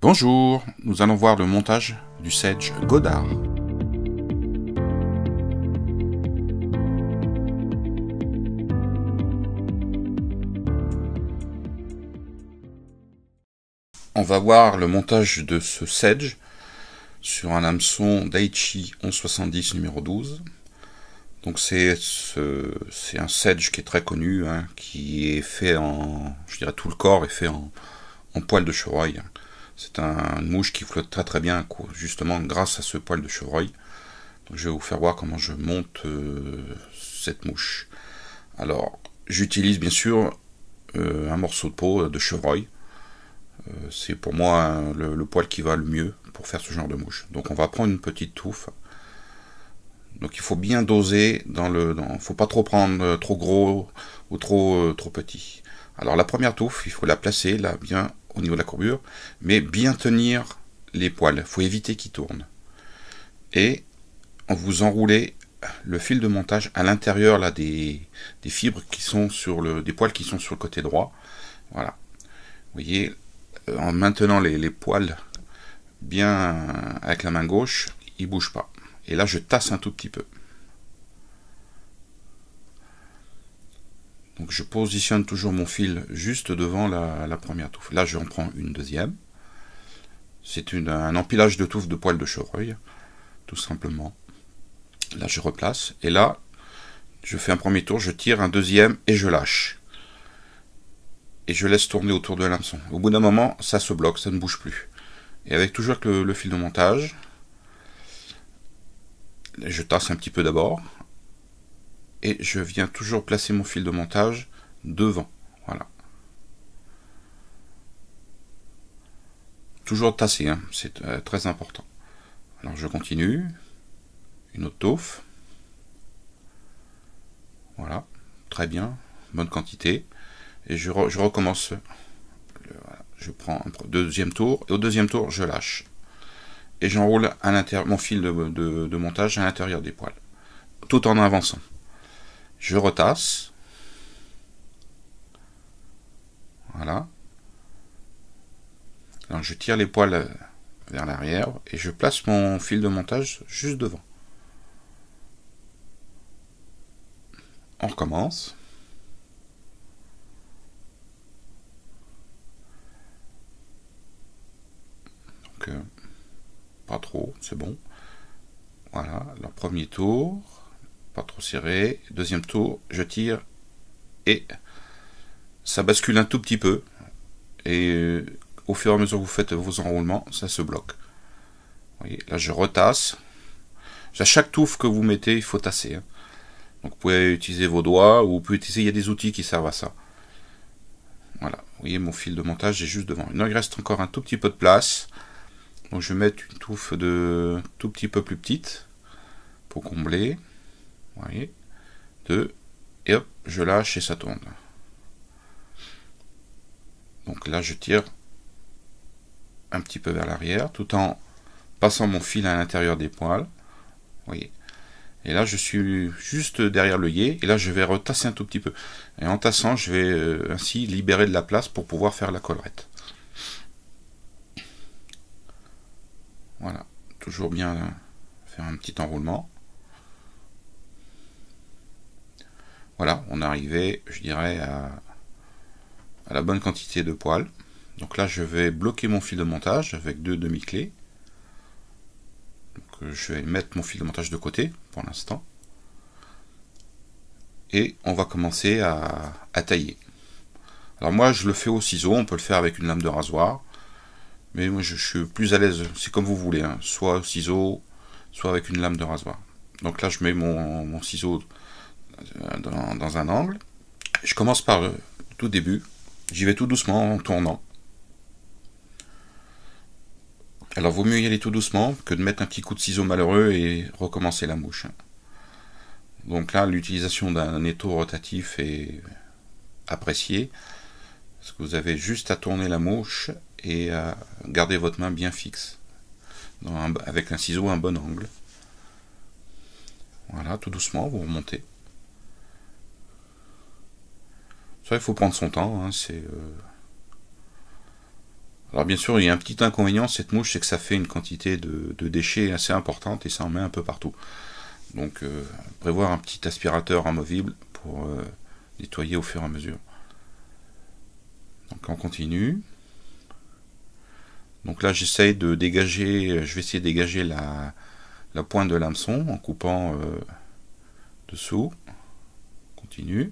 Bonjour, nous allons voir le montage du Sedge Godard. On va voir le montage de ce Sedge sur un hameçon Daichi 1170 numéro 12. Donc c'est un Sedge qui est très connu, hein, qui est fait en, je dirais tout le corps est fait en poil de chevreuil. C'est une mouche qui flotte très très bien, justement grâce à ce poil de chevreuil. Donc je vais vous faire voir comment je monte cette mouche. Alors j'utilise bien sûr un morceau de peau de chevreuil. C'est pour moi le poil qui va le mieux pour faire ce genre de mouche. Donc on va prendre une petite touffe. Donc il faut bien doser faut pas trop prendre trop gros ou trop petit. Alors la première touffe, il faut la placer là bien au niveau de la courbure, mais bien tenir les poils. Il faut éviter qu'ils tournent. Et vous enroulez le fil de montage à l'intérieur là des fibres qui sont des poils qui sont sur le côté droit. Voilà. Vous voyez, en maintenant les poils bien avec la main gauche, ils bougent pas. Et là je tasse un tout petit peu. Donc je positionne toujours mon fil juste devant la première touffe. Là je en prends une deuxième. C'est un empilage de touffes de poils de chevreuil, tout simplement. Là je replace. Et là, je fais un premier tour, je tire un deuxième et je lâche. Et je laisse tourner autour de l'hameçon. Au bout d'un moment, ça se bloque, ça ne bouge plus. Et avec toujours le fil de montage, je tasse un petit peu d'abord. Et je viens toujours placer mon fil de montage devant. Voilà. Toujours tasser, hein, c'est très important. Alors je continue. Une autre touffe. Voilà. Très bien. Bonne quantité. Et je recommence. Voilà. Je prends un deuxième tour. Et au deuxième tour, je lâche. Et j'enroule mon fil de montage à l'intérieur des poils. Tout en avançant. Je retasse. Voilà. Alors je tire les poils vers l'arrière et je place mon fil de montage juste devant. On recommence. Donc pas trop, c'est bon. Voilà, alors premier tour, pas trop serré. Deuxième tour, je tire et ça bascule un tout petit peu. Et au fur et à mesure que vous faites vos enroulements, ça se bloque. Vous voyez, là je retasse. À chaque touffe que vous mettez, il faut tasser. Hein. Donc vous pouvez utiliser vos doigts ou vous pouvez utiliser, il y a des outils qui servent à ça. Voilà, vous voyez mon fil de montage est juste devant. Non, il reste encore un tout petit peu de place. Donc je vais mettre une touffe de tout petit peu plus petite pour combler. Vous voyez, et hop, je lâche et ça tourne. Donc là je tire un petit peu vers l'arrière tout en passant mon fil à l'intérieur des poils. Vous voyez. Et là je suis juste derrière l'œillet et là je vais retasser un tout petit peu. Et en tassant je vais ainsi libérer de la place pour pouvoir faire la collerette. Voilà, toujours bien faire un petit enroulement. Voilà, on est arrivé, je dirais, à la bonne quantité de poils. Donc là je vais bloquer mon fil de montage avec deux demi-clés. Donc je vais mettre mon fil de montage de côté pour l'instant. Et on va commencer à tailler. Alors moi je le fais au ciseau, on peut le faire avec une lame de rasoir. Mais moi je suis plus à l'aise, c'est comme vous voulez, hein, soit au ciseau, soit avec une lame de rasoir. Donc là je mets mon ciseau dans un angle. Je commence par le tout début, j'y vais tout doucement en tournant. Alors vaut mieux y aller tout doucement que de mettre un petit coup de ciseau malheureux et recommencer la mouche. Donc là l'utilisation d'un étau rotatif est appréciée, parce que vous avez juste à tourner la mouche et à garder votre main bien fixe, avec un ciseau à un bon angle. Voilà, tout doucement, vous remontez. Ça, il faut prendre son temps, hein, Alors bien sûr, il y a un petit inconvénient, cette mouche, c'est que ça fait une quantité de déchets assez importante et ça en met un peu partout. Donc prévoir un petit aspirateur amovible pour nettoyer au fur et à mesure. Donc on continue. Donc là j'essaye de dégager, je vais essayer de dégager la pointe de l'hameçon en coupant dessous. On continue.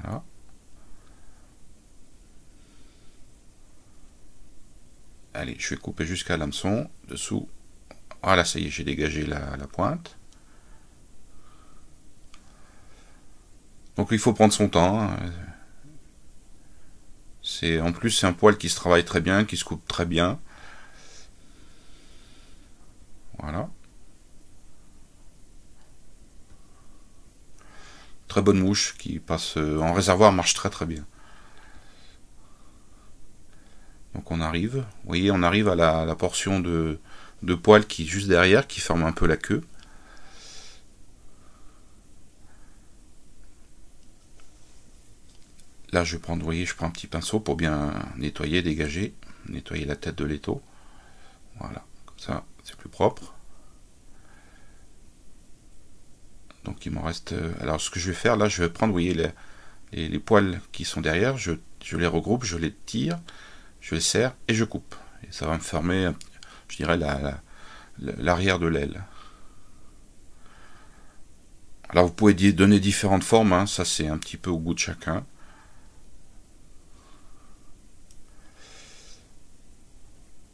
Voilà. Allez, je vais couper jusqu'à l'hameçon, dessous. Voilà, ça y est, j'ai dégagé la pointe. Donc il faut prendre son temps. Hein. En plus, c'est un poil qui se travaille très bien, qui se coupe très bien. Voilà. Très bonne mouche qui passe en réservoir, marche très très bien. Donc on arrive, vous voyez, on arrive à la portion de poil qui est juste derrière, qui forme un peu la queue. Là je vais prendre, vous voyez, je prends un petit pinceau pour bien nettoyer, dégager, nettoyer la tête de l'étau. Voilà, comme ça c'est plus propre. Donc il m'en reste... Alors ce que je vais faire, là je vais prendre, vous voyez, les poils qui sont derrière, je les regroupe, je les tire, je les serre et je coupe. Et ça va me former, je dirais, l'arrière de l'aile. Alors vous pouvez donner différentes formes, hein, ça c'est un petit peu au goût de chacun.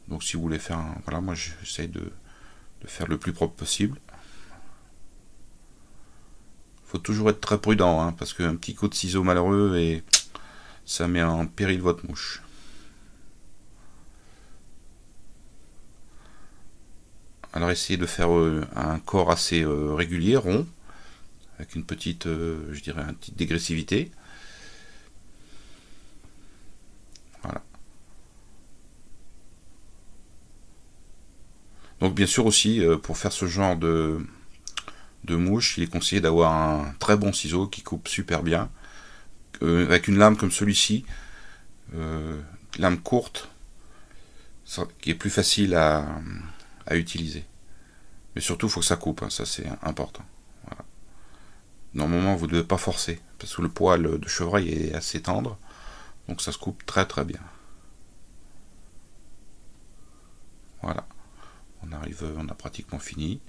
Donc si vous voulez faire un... Voilà, moi j'essaye de faire le plus propre possible. Faut toujours être très prudent, hein, parce qu'un petit coup de ciseau malheureux et ça met en péril votre mouche. Alors essayez de faire un corps assez régulier, rond, avec une petite, je dirais, une petite dégressivité. Voilà. Donc bien sûr aussi, pour faire ce genre de mouche, il est conseillé d'avoir un très bon ciseau qui coupe super bien. Avec une lame comme celui-ci, lame courte, qui est plus facile à utiliser. Mais surtout, il faut que ça coupe, hein, ça c'est important. Voilà. Normalement, vous ne devez pas forcer, parce que le poil de chevreuil est assez tendre, donc ça se coupe très très bien. Voilà, on a pratiquement fini.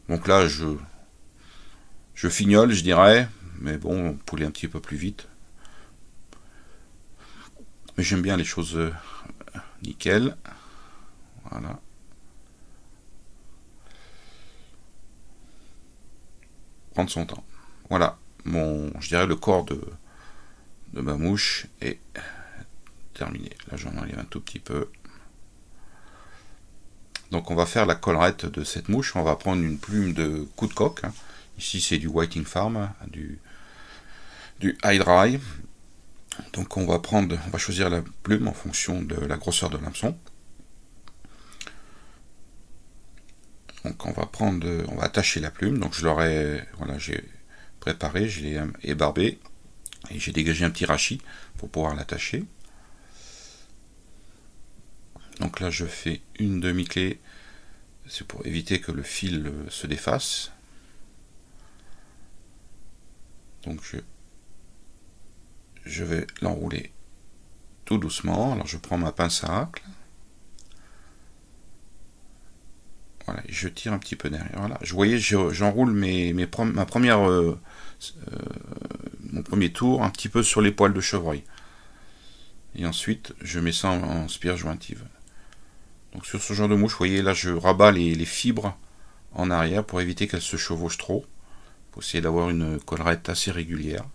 Donc là, je fignole, je dirais, mais bon, on peut aller un petit peu plus vite. Mais j'aime bien les choses nickel. Voilà. Prendre son temps. Voilà, je dirais le corps de ma mouche est terminé. Là, j'en enlève un tout petit peu. Donc on va faire la collerette de cette mouche. On va prendre une plume de coup de coq. Hein. Ici c'est du Whiting Farm, du High Dry. Donc on va choisir la plume en fonction de la grosseur de l'hameçon. Donc on va attacher la plume. Donc j'ai préparé, je l'ai ébarbé et j'ai dégagé un petit rachis pour pouvoir l'attacher. Donc là je fais une demi-clé, c'est pour éviter que le fil se défasse. Donc je vais l'enrouler tout doucement. Alors je prends ma pince à racles. Voilà, et je tire un petit peu derrière. Voilà, vous voyez, j'enroule mon premier tour un petit peu sur les poils de chevreuil. Et ensuite, je mets ça en spire jointive. Donc sur ce genre de mouche, vous voyez, là je rabats les fibres en arrière pour éviter qu'elles se chevauchent trop. Pour essayer d'avoir une collerette assez régulière.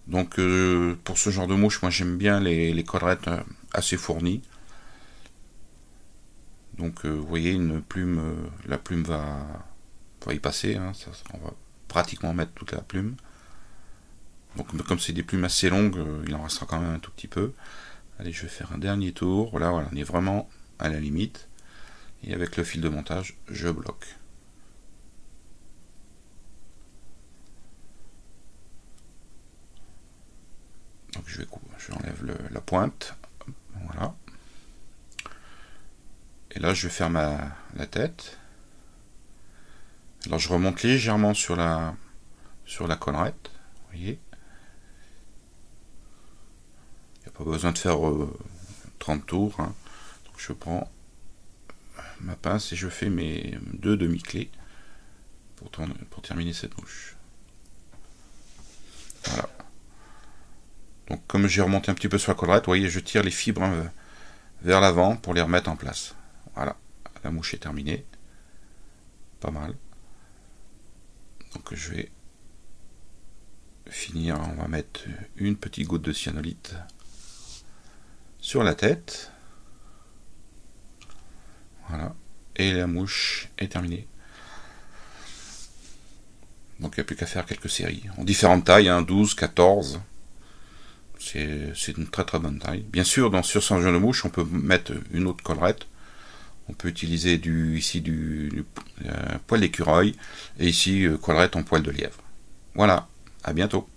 Donc pour ce genre de mouche, moi j'aime bien les collerettes assez fournies. Donc vous voyez, une plume, la plume va y passer, hein, on va pratiquement mettre toute la plume. Donc comme c'est des plumes assez longues, il en restera quand même un tout petit peu. Allez, je vais faire un dernier tour. Voilà, on est vraiment à la limite. Et avec le fil de montage, je bloque. Donc je enlève la pointe, voilà. Et là je vais faire la tête. Alors je remonte légèrement sur la collerette, vous voyez. Il n'y a pas besoin de faire 30 tours, hein. Donc je prends ma pince et je fais mes 2 demi-clés pour terminer cette mouche. Voilà. Donc comme j'ai remonté un petit peu sur la collerette, vous voyez, je tire les fibres vers l'avant pour les remettre en place. Voilà, la mouche est terminée. Pas mal. Donc je vais finir, on va mettre une petite goutte de cyanolite sur la tête. Voilà. Et la mouche est terminée. Donc il n'y a plus qu'à faire quelques séries. En différentes tailles, hein, 12, 14. C'est une très très bonne taille. Bien sûr, sur ce genre de mouche, on peut mettre une autre collerette. On peut utiliser ici du poil d'écureuil et ici collerette en poil de lièvre. Voilà, à bientôt.